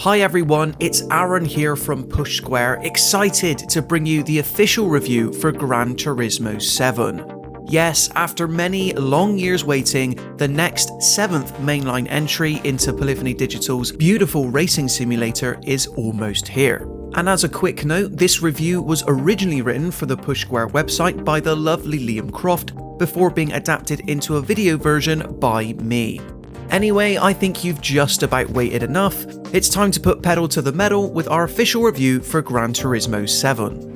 Hi everyone, it's Aaron here from Push Square, excited to bring you the official review for Gran Turismo 7. Yes, after many long years waiting, the next 7th mainline entry into Polyphony Digital's beautiful racing simulator is almost here. And as a quick note, this review was originally written for the Push Square website by the lovely Liam Croft before being adapted into a video version by me. Anyway, I think you've just about waited enough. It's time to put pedal to the metal with our official review for Gran Turismo 7.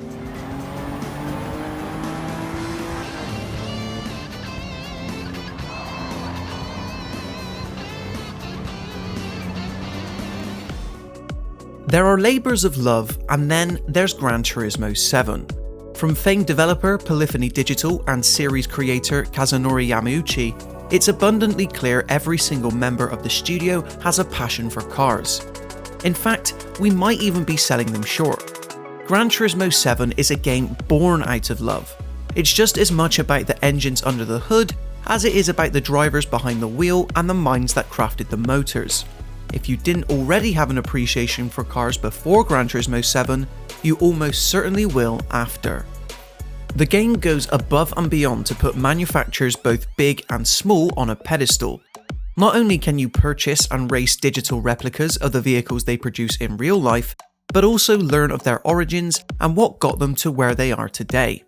There are labours of love, and then there's Gran Turismo 7. From famed developer Polyphony Digital and series creator Kazunori Yamauchi, it's abundantly clear every single member of the studio has a passion for cars. In fact, we might even be selling them short. Gran Turismo 7 is a game born out of love. It's just as much about the engines under the hood as it is about the drivers behind the wheel and the minds that crafted the motors. If you didn't already have an appreciation for cars before Gran Turismo 7, you almost certainly will after. The game goes above and beyond to put manufacturers both big and small on a pedestal. Not only can you purchase and race digital replicas of the vehicles they produce in real life, but also learn of their origins and what got them to where they are today.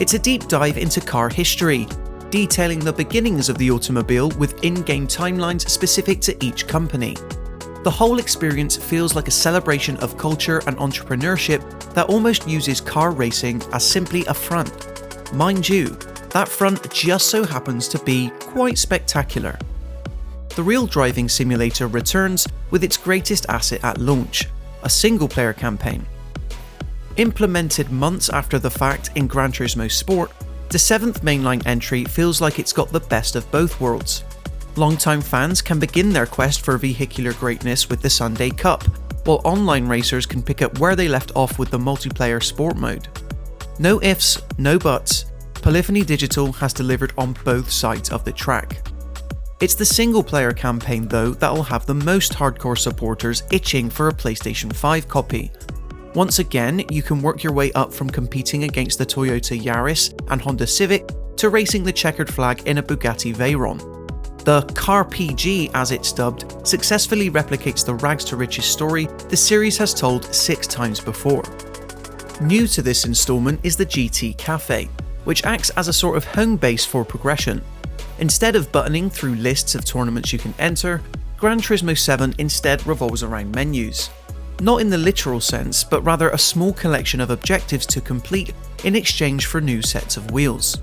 It's a deep dive into car history, detailing the beginnings of the automobile with in-game timelines specific to each company. The whole experience feels like a celebration of culture and entrepreneurship that almost uses car racing as simply a front. Mind you, that front just so happens to be quite spectacular. The real driving simulator returns with its greatest asset at launch, a single-player campaign. Implemented months after the fact in Gran Turismo Sport, the 7th mainline entry feels like it's got the best of both worlds. Longtime fans can begin their quest for vehicular greatness with the Sunday Cup, while online racers can pick up where they left off with the multiplayer sport mode. No ifs, no buts, Polyphony Digital has delivered on both sides of the track. It's the single-player campaign though that will have the most hardcore supporters itching for a PlayStation 5 copy. Once again, you can work your way up from competing against the Toyota Yaris and Honda Civic to racing the checkered flag in a Bugatti Veyron. The Car PG, as it's dubbed, successfully replicates the rags to riches story the series has told 6 times before. New to this installment is the GT Cafe, which acts as a sort of home base for progression. Instead of buttoning through lists of tournaments you can enter, Gran Turismo 7 instead revolves around menus. Not in the literal sense, but rather a small collection of objectives to complete in exchange for new sets of wheels.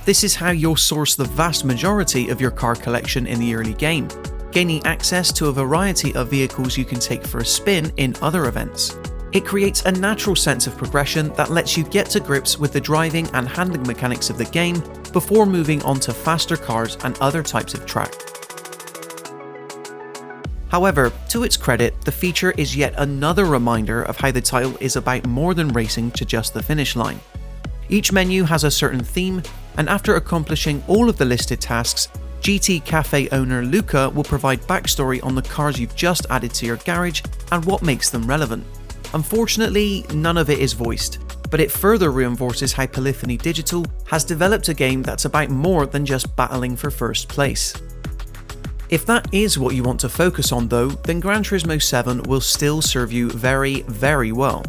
This is how you'll source the vast majority of your car collection in the early game, gaining access to a variety of vehicles you can take for a spin in other events. It creates a natural sense of progression that lets you get to grips with the driving and handling mechanics of the game before moving on to faster cars and other types of track. However, to its credit, the feature is yet another reminder of how the title is about more than racing to just the finish line. Each menu has a certain theme, and after accomplishing all of the listed tasks, GT Cafe owner Luca will provide backstory on the cars you've just added to your garage and what makes them relevant. Unfortunately, none of it is voiced, but it further reinforces how Polyphony Digital has developed a game that's about more than just battling for first place. If that is what you want to focus on though, then Gran Turismo 7 will still serve you very, very well.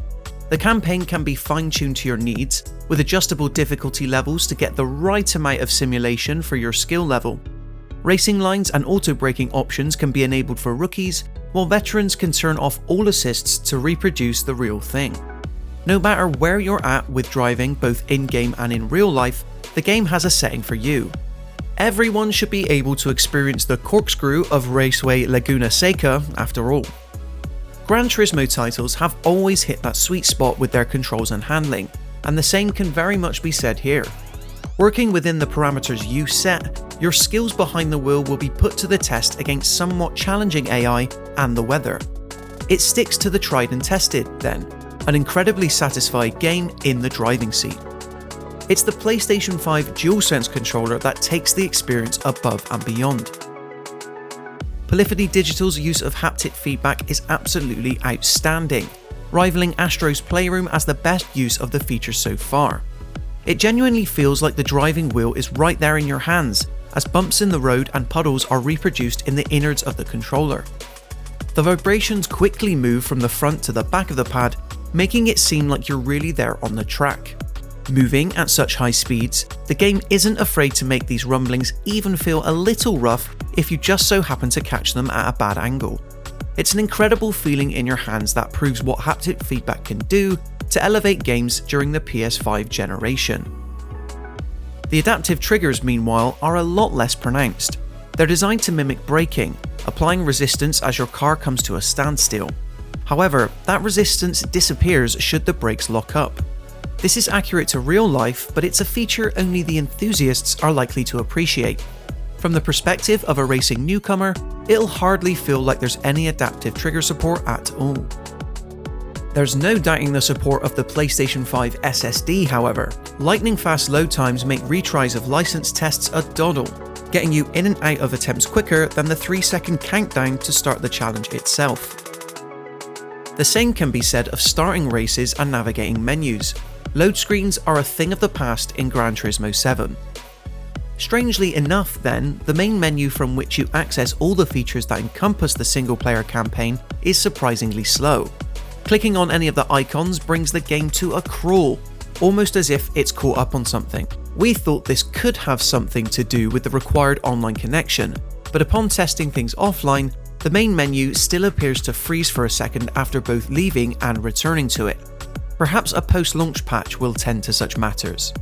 The campaign can be fine-tuned to your needs, with adjustable difficulty levels to get the right amount of simulation for your skill level. Racing lines and auto-braking options can be enabled for rookies, while veterans can turn off all assists to reproduce the real thing. No matter where you're at with driving, both in-game and in real life, the game has a setting for you. Everyone should be able to experience the corkscrew of Raceway Laguna Seca after all. Gran Turismo titles have always hit that sweet spot with their controls and handling, and the same can very much be said here. Working within the parameters you set, your skills behind the wheel will be put to the test against somewhat challenging AI and the weather. It sticks to the tried and tested, then, an incredibly satisfied game in the driving seat. It's the PlayStation 5 DualSense controller that takes the experience above and beyond. Polyphony Digital's use of haptic feedback is absolutely outstanding, rivaling Astro's Playroom as the best use of the feature so far. It genuinely feels like the driving wheel is right there in your hands, as bumps in the road and puddles are reproduced in the innards of the controller. The vibrations quickly move from the front to the back of the pad, making it seem like you're really there on the track. Moving at such high speeds, the game isn't afraid to make these rumblings even feel a little rough if you just so happen to catch them at a bad angle. It's an incredible feeling in your hands that proves what haptic feedback can do to elevate games during the PS5 generation. The adaptive triggers, meanwhile, are a lot less pronounced. They're designed to mimic braking, applying resistance as your car comes to a standstill. However, that resistance disappears should the brakes lock up. This is accurate to real life, but it's a feature only the enthusiasts are likely to appreciate. From the perspective of a racing newcomer, it'll hardly feel like there's any adaptive trigger support at all. There's no doubting the support of the PlayStation 5 SSD, however. Lightning-fast load times make retries of licensed tests a doddle, getting you in and out of attempts quicker than the 3-second countdown to start the challenge itself. The same can be said of starting races and navigating menus. Load screens are a thing of the past in Gran Turismo 7. Strangely enough then, the main menu from which you access all the features that encompass the single-player campaign is surprisingly slow. Clicking on any of the icons brings the game to a crawl, almost as if it's caught up on something. We thought this could have something to do with the required online connection, but upon testing things offline, the main menu still appears to freeze for a second after both leaving and returning to it. Perhaps a post-launch patch will tend to such matters.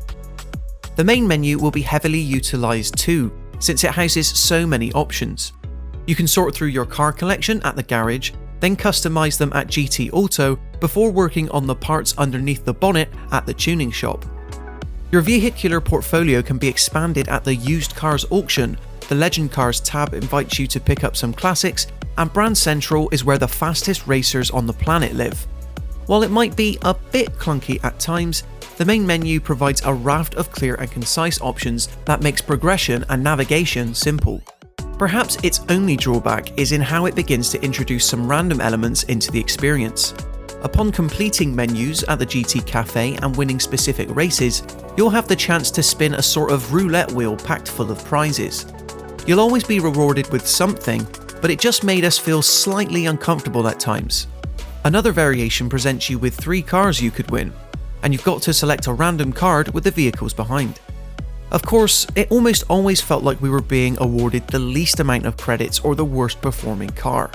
The main menu will be heavily utilised too, since it houses so many options. You can sort through your car collection at the garage, then customise them at GT Auto before working on the parts underneath the bonnet at the tuning shop. Your vehicular portfolio can be expanded at the used cars auction. The Legend Cars tab invites you to pick up some classics, and Brand Central is where the fastest racers on the planet live. While it might be a bit clunky at times, the main menu provides a raft of clear and concise options that makes progression and navigation simple. Perhaps its only drawback is in how it begins to introduce some random elements into the experience. Upon completing menus at the GT Cafe and winning specific races, you'll have the chance to spin a sort of roulette wheel packed full of prizes. You'll always be rewarded with something, but it just made us feel slightly uncomfortable at times. Another variation presents you with 3 cars you could win, and you've got to select a random card with the vehicles behind. Of course, it almost always felt like we were being awarded the least amount of credits or the worst performing car.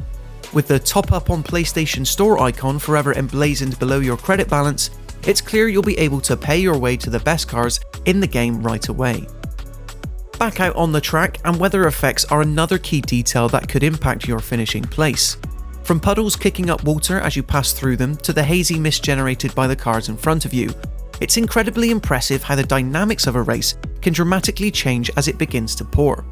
With the top up on PlayStation Store icon forever emblazoned below your credit balance, it's clear you'll be able to pay your way to the best cars in the game right away. Back out on the track, and weather effects are another key detail that could impact your finishing place. From puddles kicking up water as you pass through them to the hazy mist generated by the cars in front of you, it's incredibly impressive how the dynamics of a race can dramatically change as it begins to pour.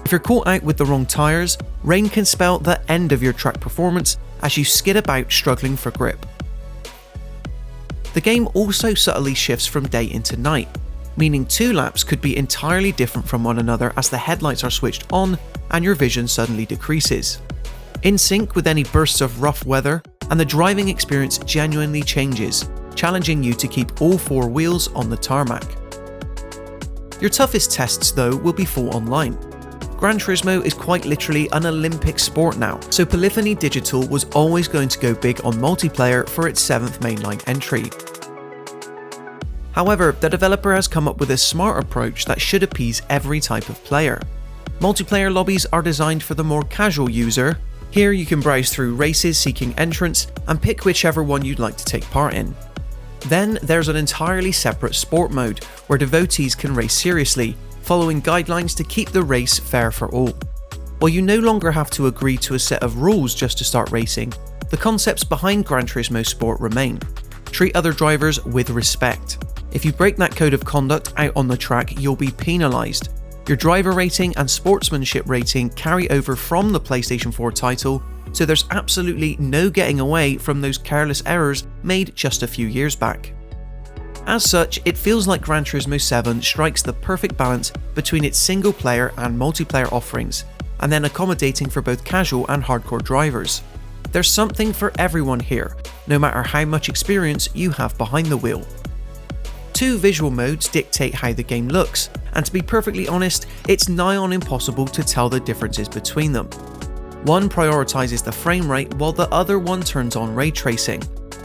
If you're caught out with the wrong tyres, rain can spell the end of your track performance as you skid about struggling for grip. The game also subtly shifts from day into night, meaning 2 laps could be entirely different from one another as the headlights are switched on and your vision suddenly decreases. In sync with any bursts of rough weather, and the driving experience genuinely changes, challenging you to keep all 4 wheels on the tarmac. Your toughest tests, though, will be full online. Gran Turismo is quite literally an Olympic sport now, so Polyphony Digital was always going to go big on multiplayer for its 7th mainline entry. However, the developer has come up with a smart approach that should appease every type of player. Multiplayer lobbies are designed for the more casual user. Here you can browse through races seeking entrance and pick whichever one you'd like to take part in. Then there's an entirely separate sport mode where devotees can race seriously, following guidelines to keep the race fair for all. While you no longer have to agree to a set of rules just to start racing, the concepts behind Gran Turismo Sport remain. Treat other drivers with respect. If you break that code of conduct out on the track, you'll be penalised. Your driver rating and sportsmanship rating carry over from the PlayStation 4 title, so there's absolutely no getting away from those careless errors made just a few years back. As such, it feels like Gran Turismo 7 strikes the perfect balance between its single-player and multiplayer offerings, and then accommodating for both casual and hardcore drivers. There's something for everyone here, no matter how much experience you have behind the wheel. 2 visual modes dictate how the game looks, and to be perfectly honest, it's nigh on impossible to tell the differences between them. One prioritises the frame rate while the other one turns on ray tracing.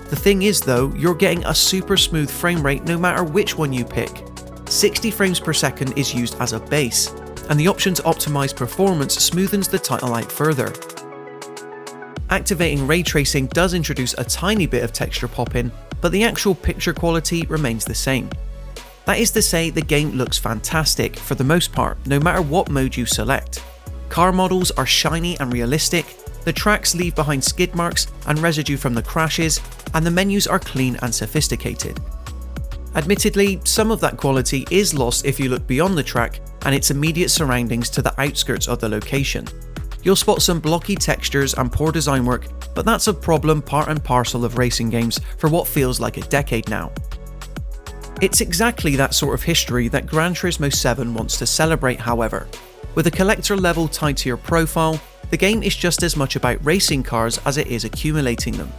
The thing is though, you're getting a super smooth frame rate no matter which one you pick. 60 frames per second is used as a base, and the option to optimise performance smoothens the title out further. Activating ray tracing does introduce a tiny bit of texture pop-in, but the actual picture quality remains the same. That is to say, the game looks fantastic for the most part, no matter what mode you select. Car models are shiny and realistic, the tracks leave behind skid marks and residue from the crashes, and the menus are clean and sophisticated. Admittedly, some of that quality is lost if you look beyond the track and its immediate surroundings to the outskirts of the location. You'll spot some blocky textures and poor design work, but that's a problem part and parcel of racing games for what feels like a decade now. It's exactly that sort of history that Gran Turismo 7 wants to celebrate, however. With a collector level tied to your profile, the game is just as much about racing cars as it is accumulating them.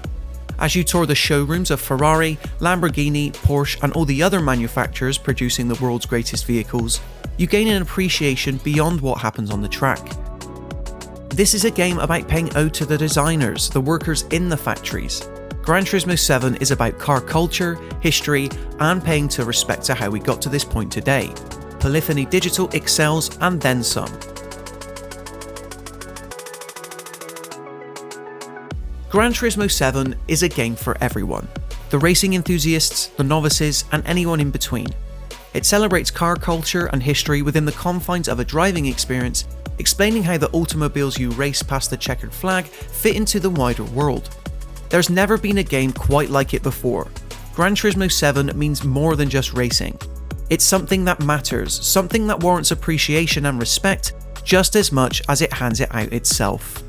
As you tour the showrooms of Ferrari, Lamborghini, Porsche and all the other manufacturers producing the world's greatest vehicles, you gain an appreciation beyond what happens on the track. This is a game about paying ode to the designers, the workers in the factories. Gran Turismo 7 is about car culture, history and paying to respect to how we got to this point today. Polyphony Digital excels and then some. Gran Turismo 7 is a game for everyone. The racing enthusiasts, the novices, and anyone in between. It celebrates car culture and history within the confines of a driving experience, explaining how the automobiles you race past the checkered flag fit into the wider world. There's never been a game quite like it before. Gran Turismo 7 means more than just racing. It's something that matters, something that warrants appreciation and respect just as much as it hands it out itself.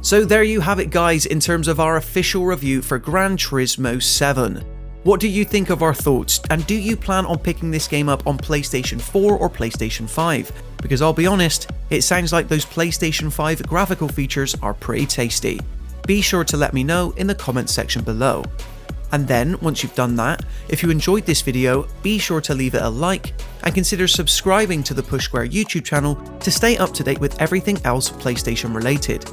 So there you have it guys, in terms of our official review for Gran Turismo 7. What do you think of our thoughts, and do you plan on picking this game up on PlayStation 4 or PlayStation 5? Because I'll be honest, it sounds like those PlayStation 5 graphical features are pretty tasty. Be sure to let me know in the comments section below. And then, once you've done that, if you enjoyed this video, be sure to leave it a like, and consider subscribing to the Push Square YouTube channel to stay up to date with everything else PlayStation related.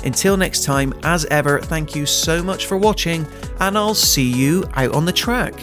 Until next time, as ever, thank you so much for watching, and I'll see you out on the track.